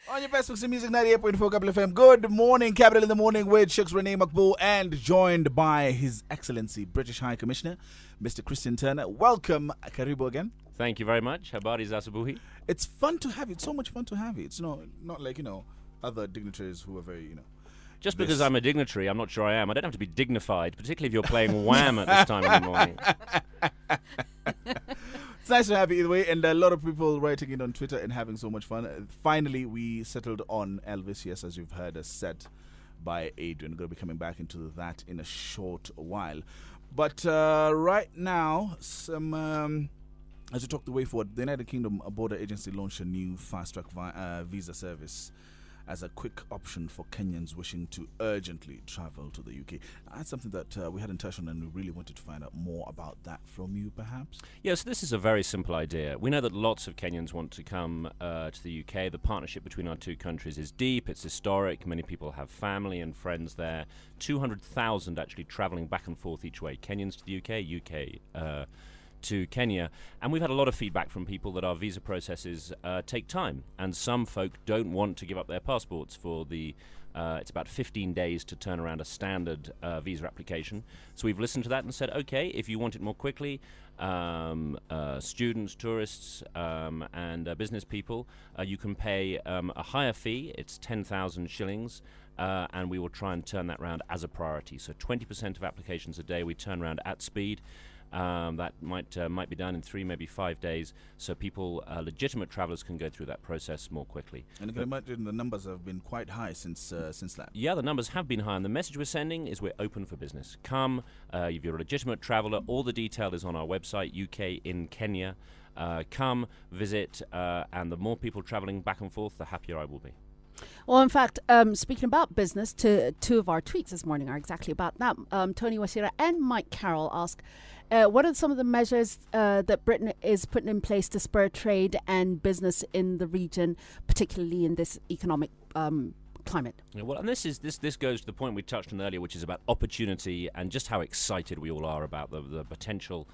On your best for music 98.4 Capital FM. Good morning, Capital in the Morning with Sheikhs Renee Makbul and joined by His Excellency British High Commissioner, Mr. Cristian Turner. Welcome, Karibu again. Thank you very much. Habari Zasubuhi. It's fun to have you. It's so much fun to have you. It's not like, other dignitaries who are very, Just because I'm a dignitary, I'm not sure I am. I don't have to be dignified, particularly if you're playing Wham at this time in the morning. It's nice to have you either way, and a lot of people writing in on Twitter and having so much fun. Finally, we settled on Elvis, yes, as you've heard us said by Adrian. We're going to be coming back into that in a short while. But right now, as we talk the way forward, the United Kingdom Border Agency launched a new fast-track visa service as a quick option for Kenyans wishing to urgently travel to the UK. That's something that we hadn't touched on, and we really wanted to find out more about that from you, perhaps. Yes, this is a very simple idea. We know that lots of Kenyans want to come to the UK. The partnership between our two countries is deep, it's historic. Many people have family and friends there. 200,000 actually travelling back and forth each way. Kenyans to the UK to Kenya, and we've had a lot of feedback from people that our visa processes take time, and some folk don't want to give up their passports for the it's about 15 days to turn around a standard visa application. So we've listened to that and said, okay, if you want it more quickly, students, tourists, and business people, you can pay a higher fee. It's 10,000 shillings. And we will try and turn that round as a priority. So 20% of applications a day we turn around at speed. That might be done in 3, maybe 5 days, so people, legitimate travellers, can go through that process more quickly. And you can imagine the numbers have been quite high since that. Yeah, the numbers have been high, and the message we're sending is we're open for business. Come, if you're a legitimate traveller, all the detail is on our website, UK in Kenya. Come, visit, and the more people travelling back and forth, the happier I will be. Well, in fact, speaking about business, two of our tweets this morning are exactly about that. Tony Wasira and Mike Carroll ask, what are some of the measures that Britain is putting in place to spur trade and business in the region, particularly in this economic climate? Yeah, well, and this goes to the point we touched on earlier, which is about opportunity and just how excited we all are about the potential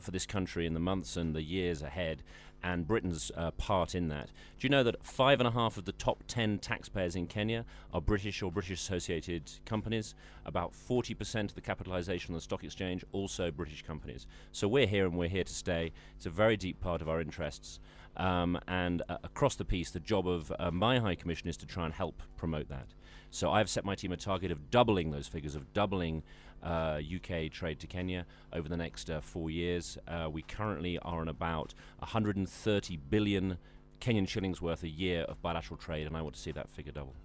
for this country in the months and the years ahead, and Britain's part in that. Do you know that 5.5 of the top 10 taxpayers in Kenya are British or British associated companies? About 40% of the capitalisation on the stock exchange, also British companies. So we're here, and we're here to stay. It's a very deep part of our interests. And across the piece, the job of my High Commission is to try and help promote that. So I've set my team a target of doubling those figures, of doubling UK trade to Kenya over the next 4 years. We currently are on about 130 billion Kenyan shillings worth a year of bilateral trade, and I want to see that figure double.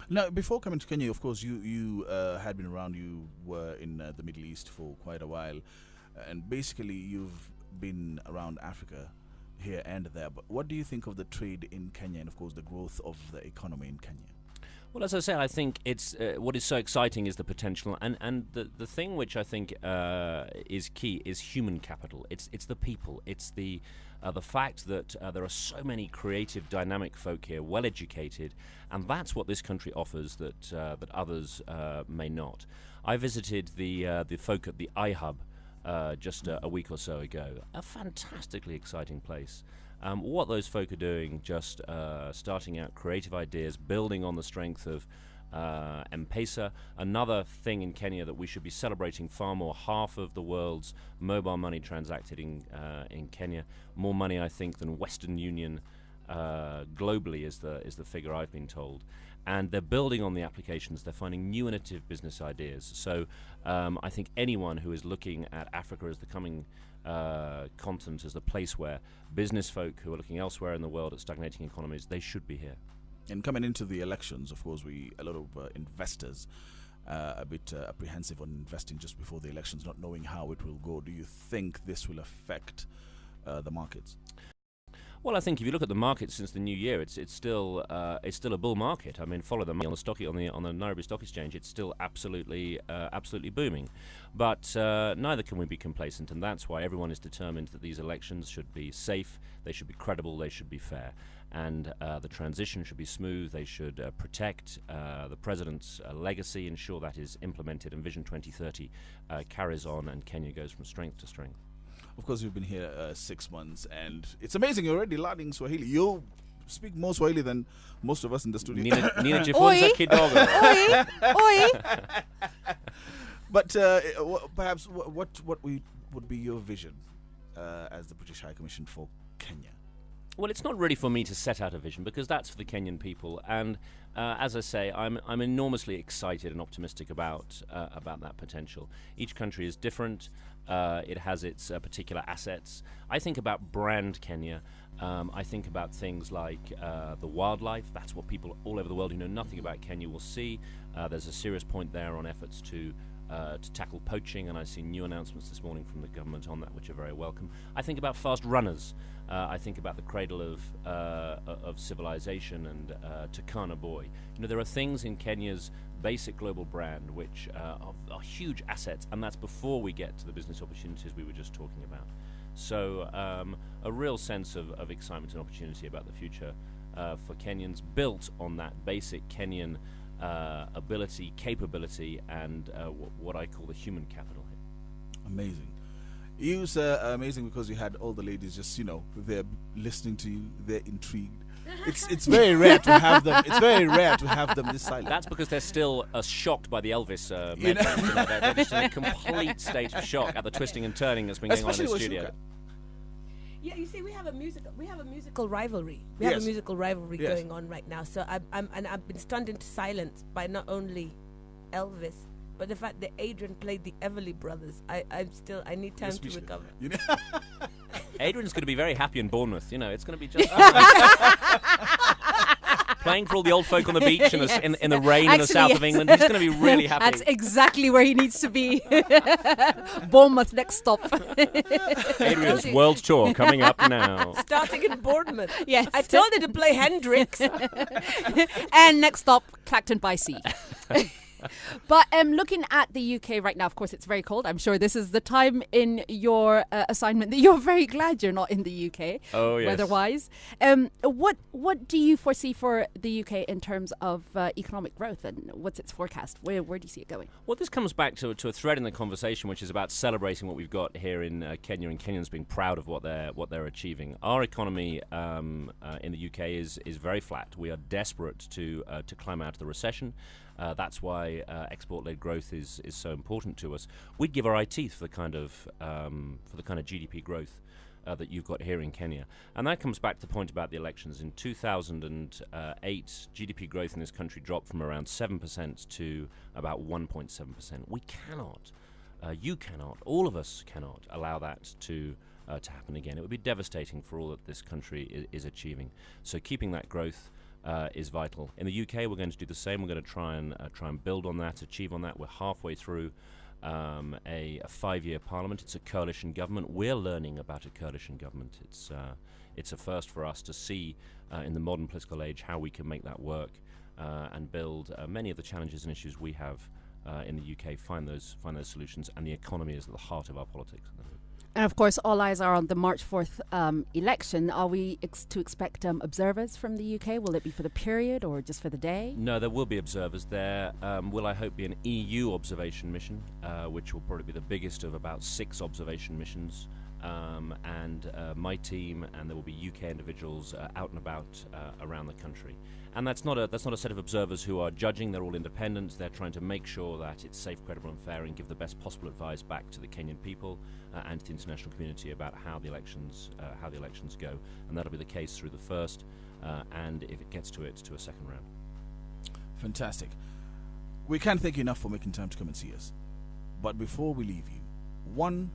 Now, before coming to Kenya, of course, you had been around. You were in the Middle East for quite a while, and basically you've been around Africa here and there. But what do you think of the trade in Kenya and, of course, the growth of the economy in Kenya? Well, as I say, I think it's what is so exciting is the potential, and the thing which I think is key is human capital. It's the people. It's the fact that there are so many creative, dynamic folk here, well educated, and that's what this country offers that others may not. I visited the folk at the iHub just a week or so ago. A fantastically exciting place. What those folk are doing, just starting out creative ideas, building on the strength of M-Pesa. Another thing in Kenya that we should be celebrating far more. Half of the world's mobile money transacted in Kenya. More money, I think, than Western Union globally is the figure I've been told. And they're building on the applications. They're finding new innovative business ideas. So I think anyone who is looking at Africa as the coming continent, as the place where business folk who are looking elsewhere in the world at stagnating economies, they should be here. And coming into the elections, of course, a lot of investors a bit apprehensive on investing just before the elections, not knowing how it will go. Do you think this will affect the markets? Well, I think if you look at the market since the new year, it's still a bull market. I mean, follow the money on the Nairobi Stock Exchange. It's still absolutely booming. But neither can we be complacent, and that's why everyone is determined that these elections should be safe, they should be credible, they should be fair, and the transition should be smooth. They should protect the president's legacy, ensure that is implemented, and Vision 2030 carries on, and Kenya goes from strength to strength. Of course, you've been here 6 months, and it's amazing. You're already learning Swahili. You speak more Swahili than most of us in the studio. Nina jifunza kidogo. Oi! But perhaps what would be your vision as the British High Commission for Kenya? Well, it's not really for me to set out a vision because that's for the Kenyan people. And as I say, I'm enormously excited and optimistic about that potential. Each country is different. It has its particular assets. I think about brand Kenya. I think about things like the wildlife. That's what people all over the world who know nothing about Kenya will see. There's a serious point there on efforts to tackle poaching, and I've seen new announcements this morning from the government on that, which are very welcome. I think about fast runners. I think about the cradle of civilization and Turkana boy. There are things in Kenya's basic global brand which are huge assets, and that's before we get to the business opportunities we were just talking about. So a real sense of excitement and opportunity about the future for Kenyans, built on that basic Kenyan ability, capability, and what I call the human capital. Amazing. You, sir, are amazing because you had all the ladies just, they're listening to you, they're intrigued. It's very rare to have them. It's very rare to have them this silent. That's because they're still shocked by the Elvis medley. They're just in a complete state of shock at the twisting and turning that's been going on in the studio. Yeah, you see, we have a musical rivalry. We have a musical rivalry going on right now. So I've been stunned into silence by not only Elvis, but the fact that Adrian played the Everly Brothers. I need time to recover. Adrian's going to be very happy in Bournemouth. It's going to be just playing for all the old folk on the beach in the rain in the south of England. He's going to be really happy. That's exactly where he needs to be. Bournemouth, next stop. Adrian's world tour coming up now. Starting in Bournemouth. Yes. I told you to play Hendrix. And next stop, Clacton by Sea. But looking at the UK right now, of course, it's very cold. I'm sure this is the time in your assignment that you're very glad you're not in the UK. Oh, yes. Weather-wise. What do you foresee for the UK in terms of economic growth, and what's its forecast? Where do you see it going? Well, this comes back to a thread in the conversation, which is about celebrating what we've got here in Kenya, and Kenyans being proud of what they're achieving. Our economy in the UK is very flat. We are desperate to climb out of the recession. That's why export-led growth is so important to us. We'd give our eye teeth for the kind of GDP growth that you've got here in Kenya, and that comes back to the point about the elections. In 2008, GDP growth in this country dropped from around 7% to about 1.7%. We cannot, you cannot, all of us cannot allow that to happen again. It would be devastating for all that this country is achieving. So keeping that growth is vital. In the UK, we're going to do the same. We're going to try and build on that, achieve on that. We're halfway through a 5-year parliament. It's a coalition government. We're learning about a coalition government. It's a first for us to see in the modern political age how we can make that work and build many of the challenges and issues we have in the UK. Find those solutions, and the economy is at the heart of our politics. And of course, all eyes are on the March 4th election. Are we to expect observers from the UK? Will it be for the period or just for the day? No, there will be observers there. Will, I hope, be an EU observation mission, which will probably be the biggest of about 6 observation missions. And my team, and there will be UK individuals out and about around the country. And that's not a set of observers who are judging. They're all independent. They're trying to make sure that it's safe, credible, and fair, and give the best possible advice back to the Kenyan people and to the international community about how the elections go. And that'll be the case through the first, and if it gets to a second round. Fantastic. We can't thank you enough for making time to come and see us. But before we leave you, one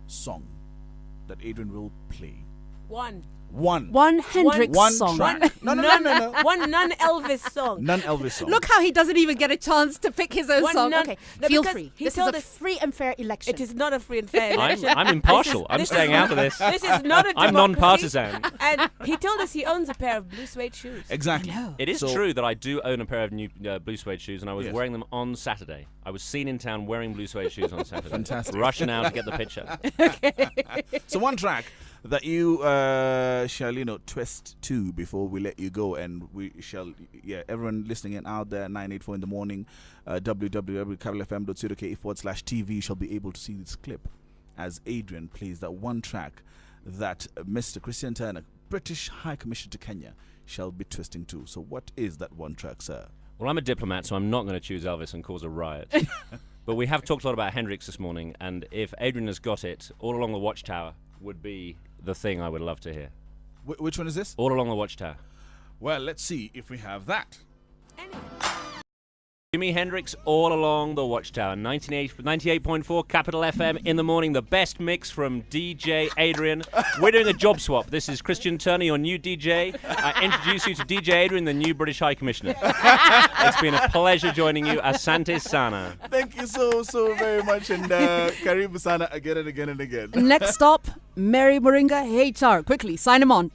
song that Adrian will play. One Hendrix song. Track. No. One non-Elvis song. Non-Elvis song. Look how he doesn't even get a chance to pick his own song. Okay, feel free. This is a free and fair election. It is not a free and fair election. I'm impartial. I'm staying out of this. This is not a democracy. I'm non-partisan. And he told us he owns a pair of blue suede shoes. Exactly. It is true that I do own a pair of new blue suede shoes, and I was wearing them on Saturday. I was seen in town wearing blue suede shoes on Saturday. Fantastic. Rushing out to get the picture. So one track that you shall, twist to before we let you go, and we shall, everyone listening in out there, 9:84 in the morning, www.capitalfm.co.ke/TV shall be able to see this clip as Adrian plays that one track that Mr. Cristian Turner, British High Commissioner to Kenya, shall be twisting to. So what is that one track, sir? Well, I'm a diplomat, so I'm not going to choose Elvis and cause a riot. But we have talked a lot about Hendrix this morning, and if Adrian has got it, All Along the Watchtower would be the thing I would love to hear. Which one is this? All Along the Watchtower. Well, let's see if we have that. Jimi Hendrix, All Along the Watchtower, 98.4 Capital FM in the morning. The best mix from DJ Adrian. We're doing a job swap. This is Cristian Turner, your new DJ. I introduce you to DJ Adrian, the new British High Commissioner. It's been a pleasure joining you. Asante Sana. Thank you so very much, and Karibu Sana again and again and again. Next stop, Mary Moringa HR. Quickly, sign him on.